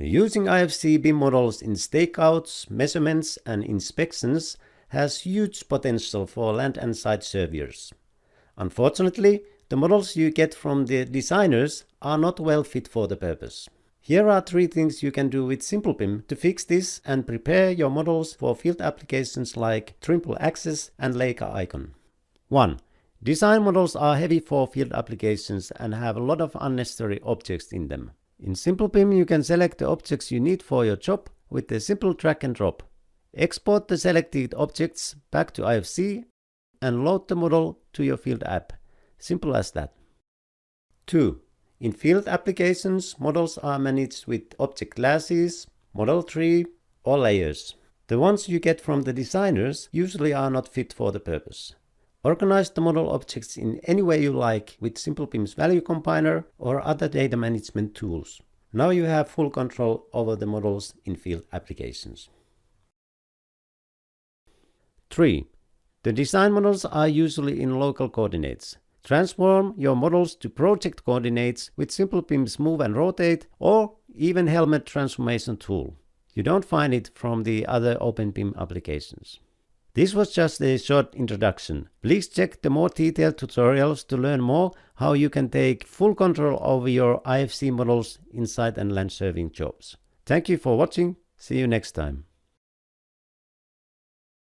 Using IFC BIM models in stakeouts, measurements and inspections has huge potential for land and site surveyors. Unfortunately, the models you get from the designers are not well fit for the purpose. Here are 3 things you can do with Simplebim to fix this and prepare your models for field applications like Trimble Access and Leica Icon. 1. Design models are heavy for field applications and have a lot of unnecessary objects in them. In Simplebim, you can select the objects you need for your job with the simple drag and drop. Export the selected objects back to IFC and load the model to your field app. Simple as that. 2. In field applications, models are managed with object classes, model tree or layers. The ones you get from the designers usually are not fit for the purpose. Organize the model objects in any way you like with Simplebim's value combiner or other data management tools. Now you have full control over the models in field applications. 3. The design models are usually in local coordinates. Transform your models to project coordinates with Simplebim's Move and Rotate or even Helmet transformation tool. You don't find it from the other OpenBIM applications. This was just a short introduction. Please check the more detailed tutorials to learn more how you can take full control over your IFC models in site and land surveying jobs. Thank you for watching. See you next time.